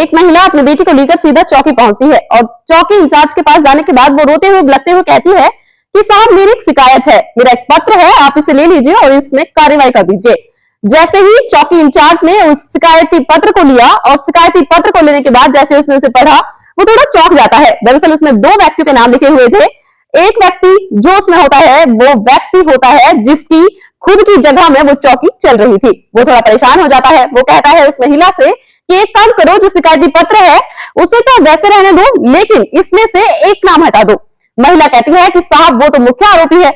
एक महिला अपनी बेटी को लेकर सीधा चौकी पहुंचती है और चौकी इंचार्ज के पास जाने के बाद वो रोते हुए बिलखते हुए कहती है कि साहब मेरी एक शिकायत है, मेरा एक पत्र है, आप इसे ले लीजिए और इसमें कार्रवाई कर दीजिए। जैसे ही चौकी इंचार्ज ने उस शिकायती पत्र को लिया और शिकायती पत्र को लेने के बाद जैसे उसने उसे पढ़ा, वो थोड़ा चौंक जाता है। दरअसल उसमें 2 व्यक्तियों के नाम लिखे हुए थे। एक व्यक्ति जो उसमें होता है वो व्यक्ति होता है जिसकी खुद की जगह में वो चौकी चल रही थी। वो थोड़ा परेशान हो जाता है। वो कहता है उस महिला से कि एक काम करो, जो शिकायती पत्र है उसे तो वैसे रहने दो, लेकिन इसमें से एक नाम हटा दो। महिला कहती है कि साहब वो तो मुख्य आरोपी है,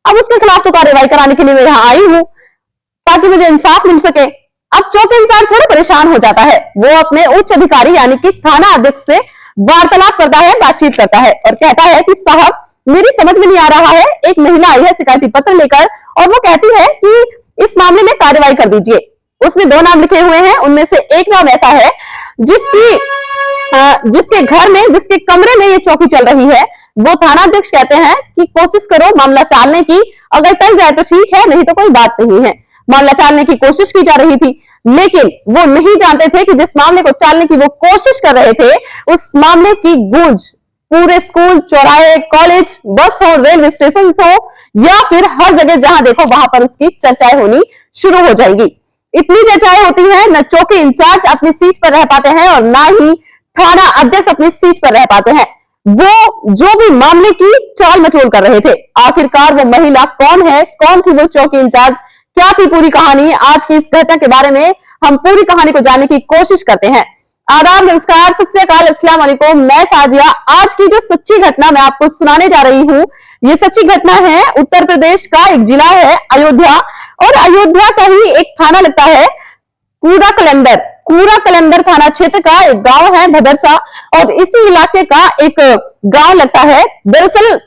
अब उसके खिलाफ तो कार्रवाई कराने के लिए मैं यहाँ आई हूँ ताकि मुझे इंसाफ मिल सके। अब चौकी इंचार्ज थोड़ा परेशान हो जाता है। वो अपने उच्च अधिकारी यानी कि थाना अध्यक्ष से वार्तालाप करता है, बातचीत करता है और कहता है कि साहब मेरी समझ में नहीं आ रहा है, एक महिला आई है शिकायती पत्र लेकर और वो कहती है कि इस मामले में कार्रवाई कर दीजिए। उसने 2 नाम लिखे हुए हैं, उनमें से एक नाम ऐसा है जिसके घर में, जिसके कमरे में ये चौकी चल रही है। वो थाना अध्यक्ष कहते हैं कि कोशिश करो मामला टालने की, अगर टल जाए तो ठीक है, नहीं तो कोई बात नहीं है। मामला टालने की कोशिश की जा रही थी, लेकिन वो नहीं जानते थे कि जिस मामले को टालने की वो कोशिश कर रहे थे, उस मामले की गूंज पूरे स्कूल, चौराहे, कॉलेज, बस हो, रेलवे स्टेशन हो या फिर हर जगह जहां देखो वहां पर उसकी चर्चाएं होनी शुरू हो जाएगी। इतनी चर्चाएं होती हैं, न चौकी इंचार्ज अपनी सीट पर रह पाते हैं और ना ही थाना अध्यक्ष अपनी सीट पर रह पाते हैं। वो जो भी मामले की चाल मचोल कर रहे थे, आखिरकार वो महिला कौन है, कौन थी वो चौकी इंचार्ज, क्या थी पूरी कहानी, आज की इस घटना के बारे में हम पूरी कहानी को जानने की कोशिश करते हैं। आदाब, नमस्कार, सत श्री अकाल, अस्सलाम वालेकुम। मैं साजिया। आज की जो सच्ची घटना मैं आपको सुनाने जा रही हूँ, ये सच्ची घटना है उत्तर प्रदेश का एक जिला है अयोध्या, और अयोध्या का ही एक थाना लगता है कूड़ा कलंदर थाना क्षेत्र का एक गांव है भदरसा, और इसी इलाके का एक गांव लगता है। दरअसल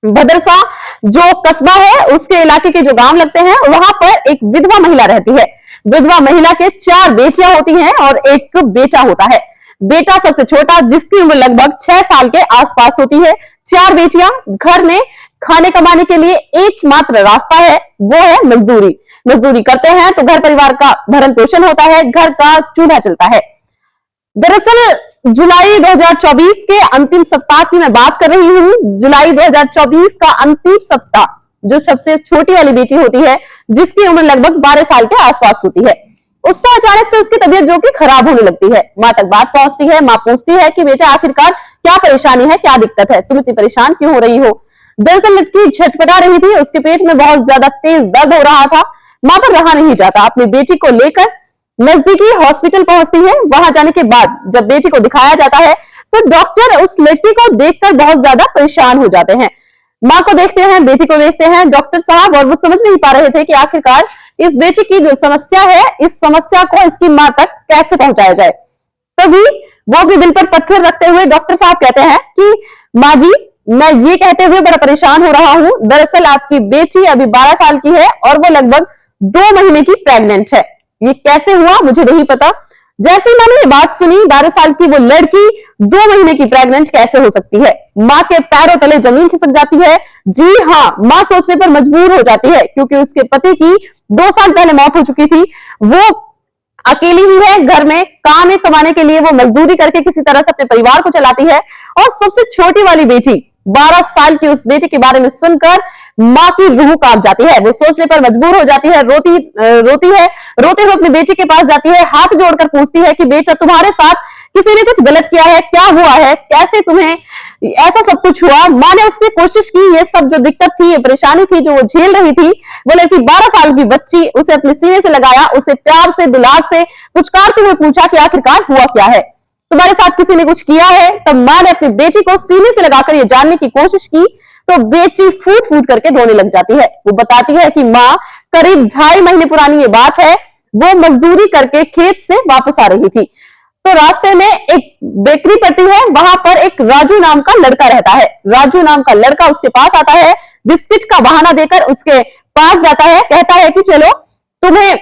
भदरसा जो कस्बा है उसके इलाके के जो गांव लगते हैं, वहां पर एक विधवा महिला रहती है। विधवा महिला के 4 बेटियां होती हैं और एक बेटा होता है। बेटा सबसे छोटा, जिसकी उम्र लगभग 6 साल के आसपास होती है। 4 बेटियां। घर में खाने कमाने के लिए एकमात्र रास्ता है, वो है मजदूरी करते हैं तो घर परिवार का भरण पोषण होता है, घर का चूल्हा चलता है। दरअसल जुलाई 2024 के अंतिम सप्ताह की मैं बात कर रही हूँ। जुलाई 2024 का अंतिम सप्ताह, जो सबसे छोटी वाली बेटी होती है, जिसकी उम्र लगभग 12 साल के आसपास होती है, उसको अचानक से उसकी तबीयत जो कि खराब होने लगती है। माँ तक बात पहुंचती है। माँ पूछती है कि बेटा आखिरकार क्या परेशानी है, क्या दिक्कत है, तुम इतनी परेशान क्यों हो रही हो। दरअसल लड़की छटपटा रही थी, उसके पेट में बहुत ज्यादा तेज दर्द हो रहा था। माँ पर रहा नहीं जाता, अपनी बेटी को लेकर नजदीकी हॉस्पिटल पहुंचती है। वहां जाने के बाद जब बेटी को दिखाया जाता है तो डॉक्टर उस लड़की को देखकर बहुत ज्यादा परेशान हो जाते हैं। माँ को देखते हैं, बेटी को देखते हैं डॉक्टर साहब, और वो समझ नहीं पा रहे थे कि आखिरकार इस बेटी की जो समस्या है, इस समस्या को इसकी माँ तक कैसे पहुंचाया जाए। तभी वो भी दिल पर पत्थर रखते हुए डॉक्टर साहब कहते हैं कि माँ जी, मैं ये कहते हुए बड़ा परेशान हो रहा हूँ, दरअसल आपकी बेटी अभी 12 साल की है और वो लगभग 2 महीने की प्रेग्नेंट है। ये कैसे हुआ मुझे नहीं पता। जैसे ही मैंने ये बात सुनी, 12 साल की वो लड़की 2 महीने की प्रेग्नेंट कैसे हो सकती है। माँ के पैरों तले जमीन खिसक जाती है। जी हाँ, माँ सोचने पर मजबूर हो जाती है, क्योंकि उसके पति की 2 साल पहले मौत हो चुकी थी। वो अकेली ही है, घर में काम कमाने के लिए वो मजदूरी करके किसी तरह से अपने परिवार को चलाती है। और सबसे छोटी वाली बेटी, 12 साल की उस बेटी के बारे में सुनकर माँ की रूह कांप जाती है। वो सोचने पर मजबूर हो जाती है, रोती है, रोते हुए अपनी बेटी के पास जाती है, हाथ जोड़कर पूछती है कि बेटा तुम्हारे साथ किसी ने कुछ गलत किया है, क्या हुआ है, कैसे तुम्हें ऐसा सब कुछ हुआ। माँ ने उससे कोशिश की, ये सब जो दिक्कत थी, ये परेशानी थी जो वो झेल रही थी, वो लड़की 12 साल की बच्ची, उसे अपने सीने से लगाया, उसे प्यार से, दुलार से पुचकारते हुए पूछा कि आखिरकार हुआ क्या है, तुम्हारे साथ किसी ने कुछ किया है। तब माँ ने अपनी बेटी को सीने से लगाकर ये जानने की कोशिश की तो बेटी फूट फूट करके रोने लग जाती है। वो बताती है कि माँ, करीब 2.5 महीने पुरानी ये बात है, वो मजदूरी करके खेत से वापस आ रही थी तो रास्ते में एक बेकरी पड़ती है, वहां पर एक राजू नाम का लड़का रहता है। राजू नाम का लड़का उसके पास आता है, बिस्किट का बहाना देकर उसके पास जाता है, कहता है कि चलो तुम्हें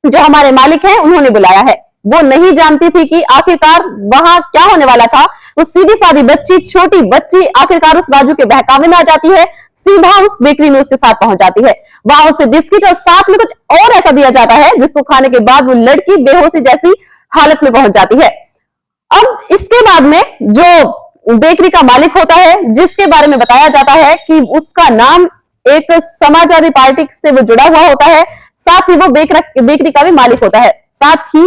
जो हमारे मालिक हैं उन्होंने बुलाया है। वो नहीं जानती थी कि आखिरकार वहां क्या होने वाला था। वो सीधी सादी बच्ची, छोटी बच्ची आखिरकार उस राजू के बहकावे में आ जाती है, सीधा उस बेकरी में उसके साथ पहुंच जाती है। वहां उसे बिस्किट और साथ में कुछ और ऐसा दिया जाता है जिसको खाने के बाद वो लड़की बेहोशी जैसी हालत में पहुंच जाती है। अब इसके बाद में जो बेकरी का मालिक होता है, जिसके बारे में बताया जाता है कि उसका नाम एक समाजवादी पार्टी से वो जुड़ा हुआ होता है, साथ ही वो बेकरी का भी मालिक होता है, साथ ही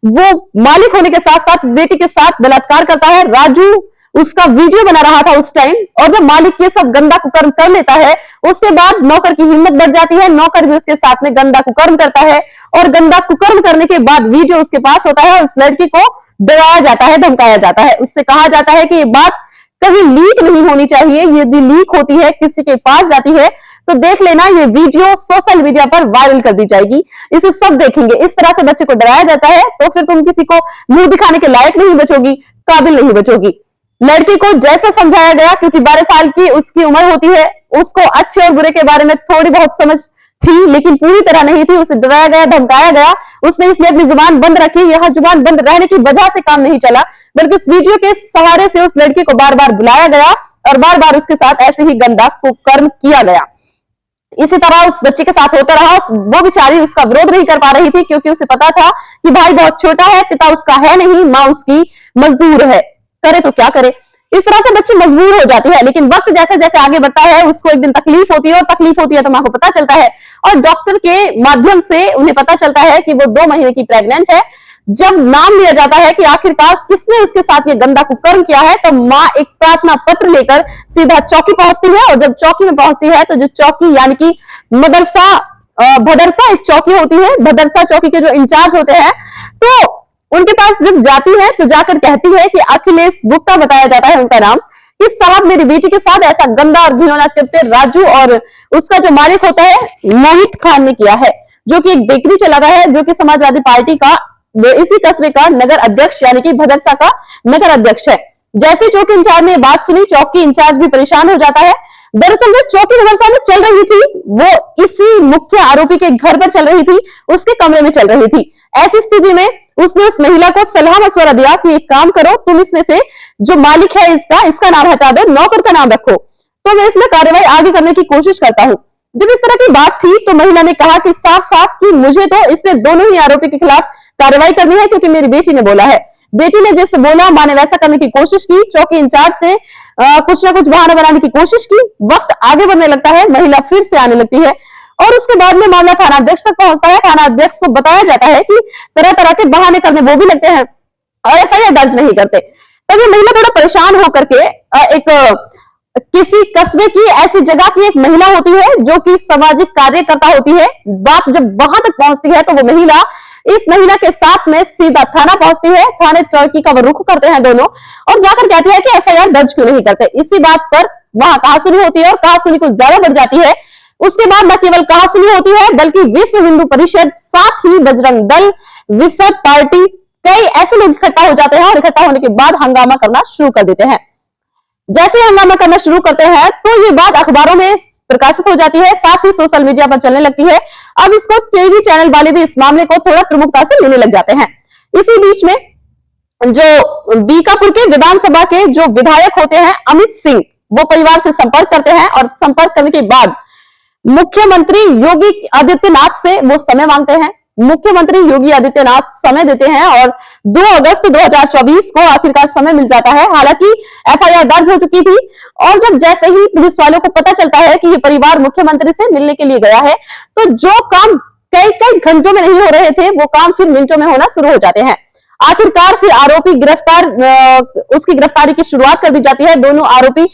वो मालिक होने के साथ साथ बेटी के साथ बलात्कार करता है। राजू उसका वीडियो बना रहा था उस टाइम, और जब मालिक ये सब गंदा कुकर्म कर लेता है, उसके बाद नौकर की हिम्मत बढ़ जाती है, नौकर भी उसके साथ में गंदा कुकर्म करता है, और गंदा कुकर्म करने के बाद वीडियो उसके पास होता है। उस लड़की को डराया जाता है, धमकाया जाता है, उससे कहा जाता है कि ये बात कहीं लीक नहीं होनी चाहिए, यदि लीक होती है, किसी के पास जाती है तो देख लेना, ये वीडियो सोशल मीडिया पर वायरल कर दी जाएगी, इसे सब देखेंगे। इस तरह से बच्चे को डराया जाता है, तो फिर तुम किसी को मुंह दिखाने के लायक नहीं बचोगी, काबिल नहीं बचोगी। लड़की को जैसा समझाया गया, क्योंकि 12 साल की उसकी उम्र होती है, उसको अच्छे और बुरे के बारे में थोड़ी बहुत समझ थी, लेकिन पूरी तरह नहीं थी। उसे डराया गया, धमकाया गया, उसने इसलिए अपनी जुबान बंद रखी। यह जुबान बंद रहने की वजह से काम नहीं चला, बल्कि उस वीडियो के सहारे से उस लड़की को बार बार बुलाया गया और बार बार उसके साथ ऐसे ही गंदा कुकर्म किया गया। इसी तरह उस बच्चे के साथ होता रहा। वो बेचारी उसका विरोध नहीं कर पा रही थी, क्योंकि उसे पता था कि भाई बहुत छोटा है, पिता उसका है नहीं, माँ उसकी मजदूर है, करे तो क्या करे। इस तरह से बच्ची मजबूर हो जाती है। लेकिन वक्त जैसे जैसे आगे बढ़ता है, उसको एक दिन तकलीफ होती है, और तकलीफ होती है तो माँ को पता चलता है, और डॉक्टर के माध्यम से उन्हें पता चलता है कि वो 2 महीने की प्रेग्नेंट है। जब नाम लिया जाता है कि आखिरकार किसने उसके साथ ये गंदा कुकर्म किया है, तो माँ एक प्रार्थना पत्र लेकर सीधा चौकी पहुंचती है, और जब चौकी में पहुंचती है तो जो चौकी यानी कि मदरसा भदरसा एक चौकी होती है, भदरसा चौकी के जो इंचार्ज होते हैं, तो उनके पास जब जाती है तो जाकर कहती है कि अखिलेश गुप्ता बताया जाता है उनका नाम, कि साहब मेरी बेटी के साथ ऐसा गंदा और घिनौना कृत्य राजू और उसका जो मालिक होता है मोहित खान ने किया है, जो कि एक बेकरी चला रहा है, जो कि समाजवादी पार्टी का इसी कस्बे का नगर अध्यक्ष यानी कि भदरसा का नगर अध्यक्ष है। जैसे चौकी इंचार्ज ने बात सुनी, चौकी इंचार्ज भी परेशान हो जाता है। दरअसल जो चौकी भदरसा में चल रही थी, वो इसी मुख्य आरोपी के घर पर चल रही थी, उसके कमरे में चल रही थी। ऐसी स्थिति में उसने उस महिला को सलाह मशवरा दिया कि एक काम करो, तुम इसमें से जो मालिक है इसका नाम हटा दो, नौकर का नाम रखो, तो मैं इसमें कार्रवाई आगे करने की कोशिश करता हूं। जब इस तरह की बात थी तो महिला ने कहा कि साफ साफ कि मुझे तो इसमें दोनों ही आरोपी के खिलाफ कार्रवाई करनी है, क्योंकि मेरी बेटी ने बोला है। बेटी ने जैसे बोला, माँ ने वैसा करने की कोशिश की। चौकी इंचार्ज ने कुछ ना कुछ बहाना बनाने की कोशिश की। वक्त आगे बढ़ने लगता है, महिला फिर से आने लगती है, और उसके बाद में मामला थाना अध्यक्ष तक पहुंचता है। थाना अध्यक्ष को बताया जाता है कि तरह तरह के बहाने करने वो भी लगते हैं और एफआईआर दर्ज नहीं करते। तब ये महिला थोड़ा परेशान होकर के एक किसी कस्बे की ऐसी जगह की एक महिला होती है जो कि सामाजिक कार्यकर्ता होती है। बात जब वहां तक पहुंचती है तो वो महिला इस महिला के साथ में सीधा थाना पहुंचती है। थाने चौकी का वो रुख करते हैं दोनों, और जाकर कहती है कि एफआईआर दर्ज क्यों नहीं करते। इसी बात पर वहां कहासुनी होती है, और कहासुनी कुछ ज्यादा बढ़ जाती है। उसके बाद न केवल कहासुनी होती है, बल्कि विश्व हिंदू परिषद, साथ ही बजरंग दल, विसद पार्टी, कई ऐसे लोग इकट्ठा हो जाते हैं, और इकट्ठा होने के बाद हंगामा करना शुरू कर देते हैं। जैसे हंगामा करना शुरू करते हैं तो ये बात अखबारों में प्रकाशित हो जाती है, साथ ही सोशल मीडिया पर चलने लगती है। अब इसको टीवी चैनल वाले भी इस मामले को थोड़ा प्रमुखता से लेने लग जाते हैं। इसी बीच में जो बीकापुर के विधानसभा के जो विधायक होते हैं अमित सिंह, वो परिवार से संपर्क करते हैं, और संपर्क करने के बाद मुख्यमंत्री योगी आदित्यनाथ से वो समय मांगते हैं। मुख्यमंत्री योगी आदित्यनाथ समय देते हैं, और 2 अगस्त 2024 को आखिरकार समय मिल जाता है। हालांकि एफआईआर दर्ज हो चुकी थी, और जब जैसे ही पुलिस वालों को पता चलता है कि ये परिवार मुख्यमंत्री से मिलने के लिए गया है, तो जो काम कई कई घंटों में नहीं हो रहे थे, वो काम फिर मिनटों में होना शुरू हो जाते हैं। आखिरकार फिर आरोपी उसकी गिरफ्तारी की शुरुआत कर दी जाती है। दोनों आरोपियों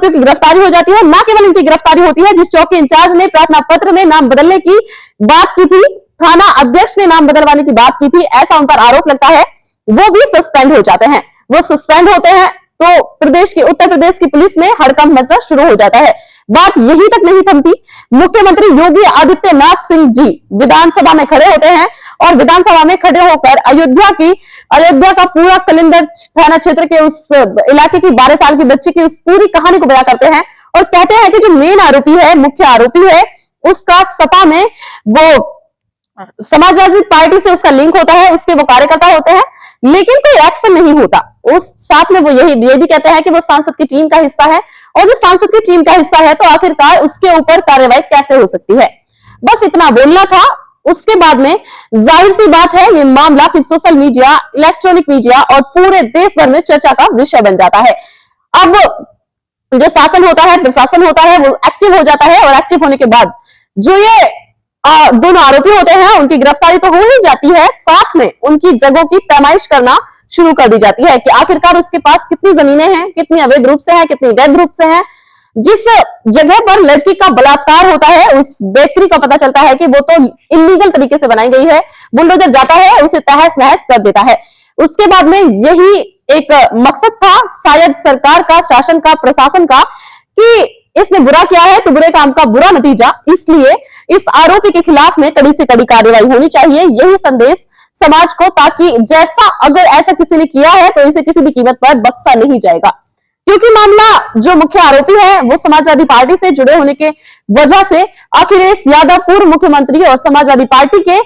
की गिरफ्तारी हो जाती है। न केवल इनकी गिरफ्तारी होती है, जिस चौकी इंचार्ज ने प्रार्थना पत्र में नाम बदलने की बात की थी, थाना अध्यक्ष ने नाम बदलवाने की बात की थी, ऐसा उन पर आरोप लगता है, वो भी सस्पेंड हो जाते हैं। वो सस्पेंड होते हैं तो उत्तर प्रदेश की पुलिस में हड़कंप मचना शुरू हो जाता है। बात यहीं तक नहीं थमती। मुख्यमंत्री योगी आदित्यनाथ सिंह जी विधानसभा में खड़े होते हैं, और विधानसभा में खड़े होकर अयोध्या का पूरा कलिंदर थाना क्षेत्र के उस इलाके की 12 साल की बच्ची की उस पूरी कहानी को बयां करते हैं, और कहते हैं कि जो मेन आरोपी है, मुख्य आरोपी है, उसका सपा में वो समाजवादी पार्टी से उसका लिंक होता है, उसके वो कार्यकर्ता होते हैं, लेकिन कोई एक्शन नहीं होता। उस साथ में वो ये भी कहते हैं कि वो सांसद की टीम का हिस्सा है, और जो सांसद की टीम का हिस्सा है तो आखिरकार उसके ऊपर कार्रवाई कैसे हो सकती है। बस इतना बोलना था। उसके बाद में जाहिर सी बात है ये मामला फिर सोशल मीडिया, इलेक्ट्रॉनिक मीडिया और पूरे देश भर में चर्चा का विषय बन जाता है। अब जो शासन होता है, प्रशासन होता है, वो एक्टिव हो जाता है और एक्टिव होने के बाद जो ये दोनों आरोपी होते हैं उनकी गिरफ्तारी तो हो ही जाती है, साथ में उनकी जगहों की पैमाइश करना शुरू कर दी जाती है कि आखिरकार उसके पास कितनी जमीनें हैं, कितनी अवैध रूप से हैं, कितनी वैध रूप से हैं। जिस जगह पर लड़की का बलात्कार होता है उस बेकरी का पता चलता है कि वो तो इलीगल तरीके से बनाई गई है, बुलडोजर जाता है उसे तहस नहस कर देता है। उसके बाद में यही एक मकसद था शायद सरकार का, शासन का, प्रशासन का कि इसने बुरा किया है तो बुरे काम का बुरा नतीजा, इसलिए इस आरोपी के खिलाफ में कड़ी से कड़ी कार्रवाई होनी चाहिए। यही संदेश समाज को, ताकि जैसा अगर ऐसा किसी ने किया है तो इसे किसी भी कीमत पर बख्शा नहीं जाएगा। क्योंकि मामला जो मुख्य आरोपी है वो समाजवादी पार्टी से जुड़े होने के वजह से अखिलेश यादव पूर्व मुख्यमंत्री और समाजवादी पार्टी के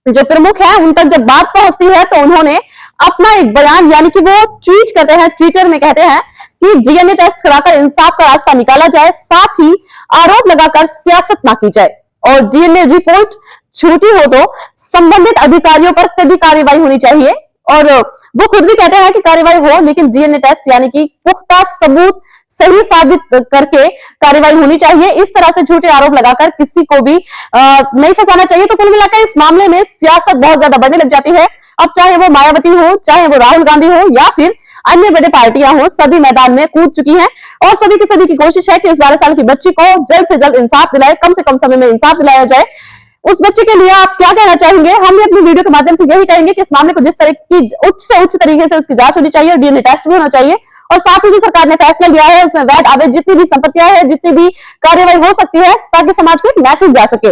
जो प्रमुख हैं उन तक जब बात पहुंचती है तो उन्होंने अपना एक बयान, यानी कि वो ट्वीट करते हैं, ट्विटर में कहते हैं कि डीएनए टेस्ट कराकर इंसाफ का रास्ता निकाला जाए, साथ ही आरोप लगाकर सियासत ना की जाए और डीएनए रिपोर्ट झूठी हो तो संबंधित अधिकारियों पर कड़ी कार्रवाई होनी चाहिए। और वो खुद भी कहते हैं कि कार्रवाई हो लेकिन डीएनए टेस्ट यानी कि पुख्ता सबूत सही साबित करके कार्रवाई होनी चाहिए। इस तरह से झूठे आरोप लगाकर किसी को भी नहीं फंसाना चाहिए। तो कुल मिलाकर इस मामले में सियासत बहुत ज्यादा बढ़ने लग जाती है। अब चाहे वो मायावती हो, चाहे वो राहुल गांधी हो या फिर अन्य बड़े पार्टियां हो, सभी मैदान में कूद चुकी हैं और सभी की कोशिश है कि इस 12 साल की बच्ची को जल्द से जल्द इंसाफ दिलाए, कम से कम समय में इंसाफ दिलाया जाए। उस बच्चे के लिए आप क्या कहना चाहेंगे? हम भी अपनी वीडियो के माध्यम से यही कहेंगे कि इस मामले को जिस तरह की उच्च से उच्च तरीके से उसकी जांच होनी चाहिए और डीएनए टेस्ट भी होना चाहिए और साथ ही जो सरकार ने फैसला लिया है उसमें वैध अवैध जितनी भी संपत्तियां है, जितनी भी कार्रवाई हो सकती है, ताकि समाज को एक मैसेज जा सके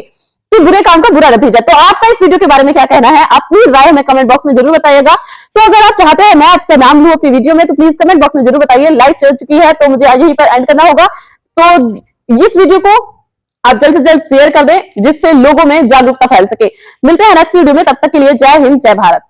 कि बुरे काम का बुरा नतीजा। तो आपका इस वीडियो के बारे में क्या कहना है? अपनी राय हमें कमेंट बॉक्स में जरूर बताइएगा। तो अगर आप चाहते हैं मैं आपका नाम लूं अपनी वीडियो में तो प्लीज कमेंट बॉक्स में जरूर बताइए। लाइक चल चुकी है तो मुझे यहीं पर एंड करना होगा। तो इस वीडियो को आप जल्द से जल्द शेयर कर दें जिससे लोगों में जागरूकता फैल सके। मिलते हैं नेक्स्ट वीडियो में, तब तक के लिए जय हिंद, जय भारत।